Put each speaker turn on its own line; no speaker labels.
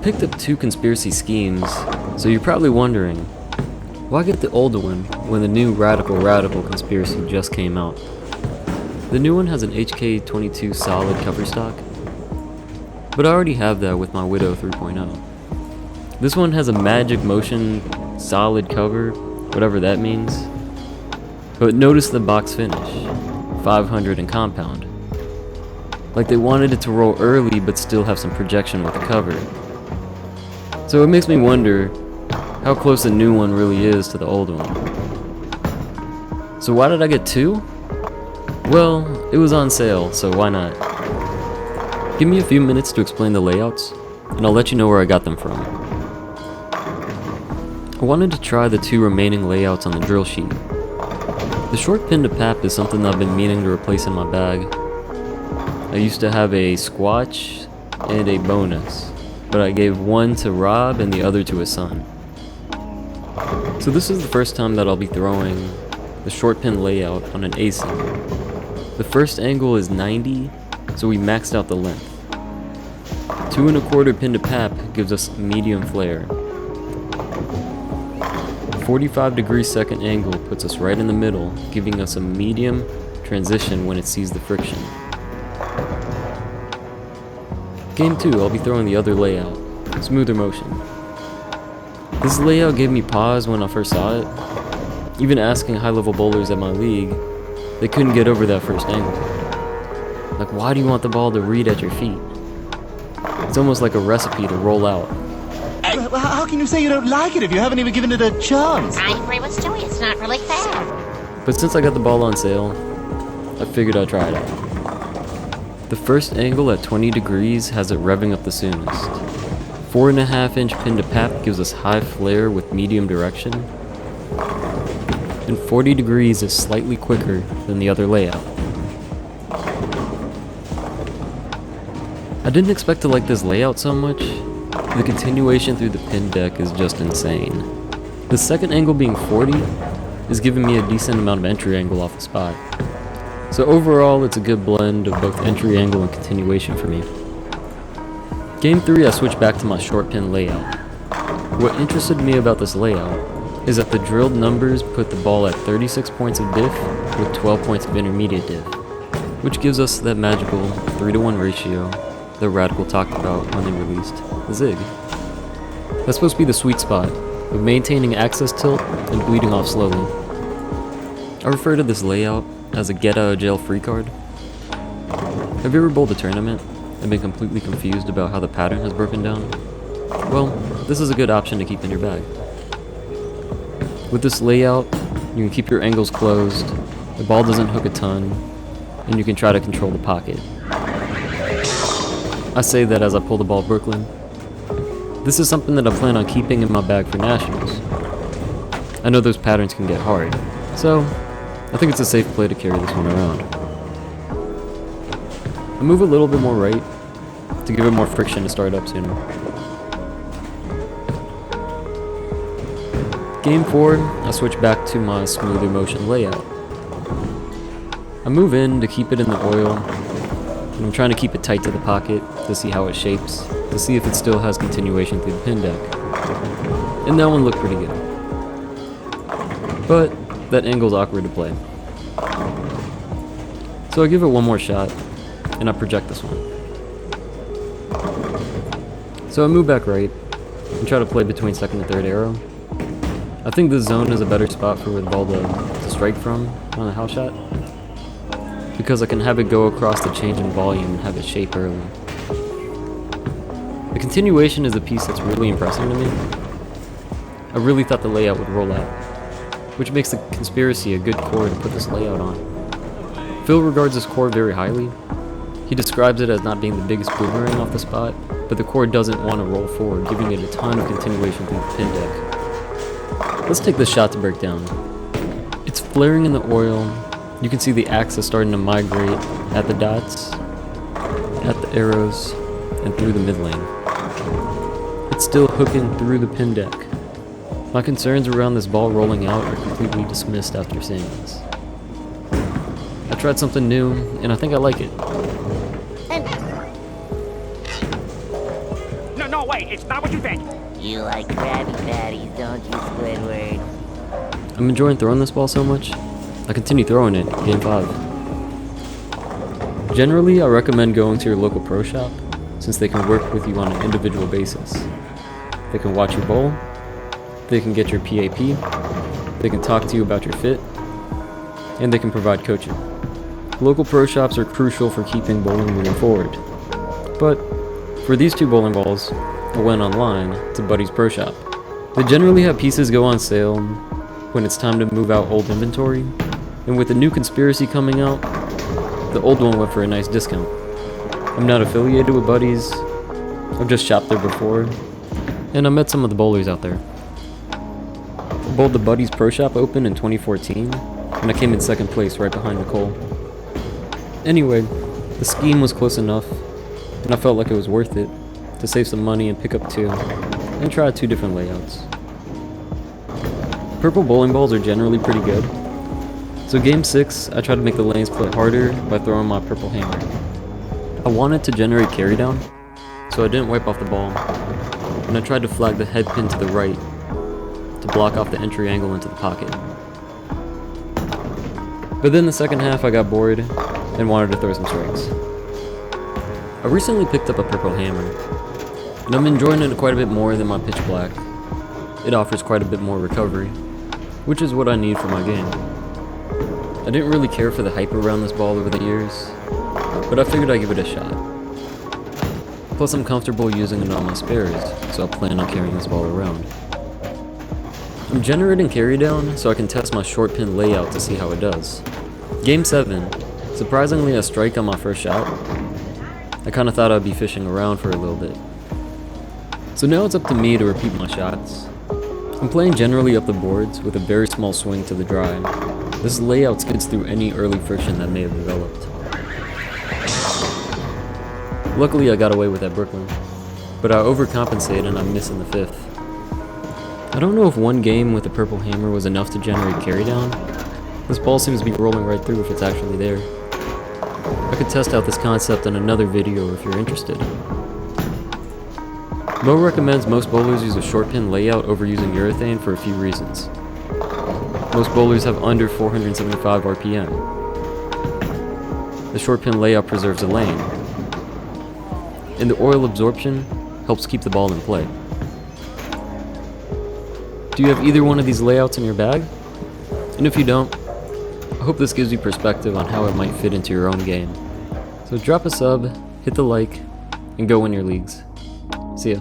picked up 2 conspiracy schemes, so you're probably wondering, why get the older one when the new radical conspiracy just came out? The new one has an HK22 solid cover stock, but I already have that with my Widow 3.0. This one has a magic motion solid cover, whatever that means. But notice the box finish, 500 in compound. Like they wanted it to roll early but still have some projection with the cover. So it makes me wonder how close the new one really is to the old one. So why did I get 2? Well, it was on sale, so why not? Give me a few minutes to explain the layouts, and I'll let you know where I got them from. I wanted to try the 2 remaining layouts on the drill sheet. The short pin to pap is something I've been meaning to replace in my bag. I used to have a Squatch and a bonus, but I gave one to Rob and the other to his son. So this is the first time that I'll be throwing the short pin layout on an async. The first angle is 90, so we maxed out the length. 2 1/4 pin to pap gives us medium flare. 45° second angle puts us right in the middle, giving us a medium transition when it sees the friction. Game 2, I'll be throwing the other layout, smoother motion. This layout gave me pause when I first saw it. Even asking high-level bowlers at my league, they couldn't get over that first angle. Like, why do you want the ball to read at your feet? It's almost like a recipe to roll out.
Well, how can you say you don't like it if you haven't even given it a chance?
I agree with Stewie, it's not really fair.
But since I got the ball on sale, I figured I'd try it out. The first angle at 20° has it revving up the soonest. 4.5-inch pin to pap gives us high flare with medium direction. And 40° is slightly quicker than the other layout. I didn't expect to like this layout so much. The continuation through the pin deck is just insane. The second angle being 40 is giving me a decent amount of entry angle off the spot. So overall, it's a good blend of both entry angle and continuation for me. Game 3, I switched back to my short pin layout. What interested me about this layout is that the drilled numbers put the ball at 36 points of diff with 12 points of intermediate diff, which gives us that magical 3-to-1 ratio that Radical talked about when they released the Zig. That's supposed to be the sweet spot of maintaining access tilt and bleeding off slowly. I refer to this layout as a get out of jail free card. Have you ever bowled a tournament and been completely confused about how the pattern has broken down? Well, this is a good option to keep in your bag. With this layout, you can keep your angles closed, the ball doesn't hook a ton, and you can try to control the pocket. I say that as I pull the ball Brooklyn. This is something that I plan on keeping in my bag for nationals. I know those patterns can get hard, so I think it's a safe play to carry this one around. I move a little bit more right to give it more friction to start up sooner. Game 4, I switch back to my smoother motion layout. I move in to keep it in the oil, and I'm trying to keep it tight to the pocket to see how it shapes, to see if it still has continuation through the pin deck. And that one looked pretty good. But that angle's awkward to play. So I give it one more shot, and I project this one. So I move back right, and try to play between second and third arrow. I think this zone is a better spot for the ball to strike from on a house shot, because I can have it go across the change in volume and have it shape early. The continuation is a piece that's really impressive to me. I really thought the layout would roll out, which makes the conspiracy a good core to put this layout on. Phil regards this core very highly. He describes it as not being the biggest boomerang off the spot, but the core doesn't want to roll forward, giving it a ton of continuation through the pin deck. Let's take this shot to break down. It's flaring in the oil. You can see the axis starting to migrate at the dots, at the arrows, and through the mid lane. It's still hooking through the pin deck. My concerns around this ball rolling out are completely dismissed after seeing this. I tried something new, and I think I like it.
No, wait, It's not what you think.
You like Krabby Patties, don't you, Squidward?
I'm enjoying throwing this ball so much, I continue throwing it, game 5. Generally, I recommend going to your local pro shop, since they can work with you on an individual basis. They can watch you bowl, they can get your PAP, they can talk to you about your fit, and they can provide coaching. Local pro shops are crucial for keeping bowling moving forward. But for these 2 bowling balls, I went online to Buddy's Pro Shop. They generally have pieces go on sale when it's time to move out old inventory, and with the new conspiracy coming out, the old one went for a nice discount. I'm not affiliated with Buddy's, I've just shopped there before, and I met some of the bowlers out there. I bowled the Buddy's Pro Shop Open in 2014, and I came in 2nd place right behind Nicole. Anyway, the scheme was close enough, and I felt like it was worth it to save some money and pick up 2, and try 2 different layouts. Purple bowling balls are generally pretty good, so game 6 I tried to make the lanes play harder by throwing my purple hammer. I wanted to generate carry down, so I didn't wipe off the ball, and I tried to flag the head pin to the right to block off the entry angle into the pocket. But then the second half I got bored and wanted to throw some strikes. I recently picked up a purple hammer, and I'm enjoying it quite a bit more than my pitch black. It offers quite a bit more recovery, which is what I need for my game. I didn't really care for the hype around this ball over the years, but I figured I'd give it a shot. Plus I'm comfortable using it on my spares, so I plan on carrying this ball around. I'm generating carry down so I can test my short pin layout to see how it does. Game 7, surprisingly a strike on my first shot. I kinda thought I'd be fishing around for a little bit. So now it's up to me to repeat my shots. I'm playing generally up the boards with a very small swing to the drive. This layout skids through any early friction that may have developed. Luckily I got away with that Brooklyn, but I overcompensated and I'm missing the 5th. I don't know if one game with the purple hammer was enough to generate carry down. This ball seems to be rolling right through if it's actually there. I could test out this concept in another video if you're interested. Mo recommends most bowlers use a short pin layout over using urethane for a few reasons. Most bowlers have under 475 RPM. The short pin layout preserves the lane, and the oil absorption helps keep the ball in play. Do you have either one of these layouts in your bag? And if you don't, I hope this gives you perspective on how it might fit into your own game. So drop a sub, hit the like, and go win your leagues. See ya.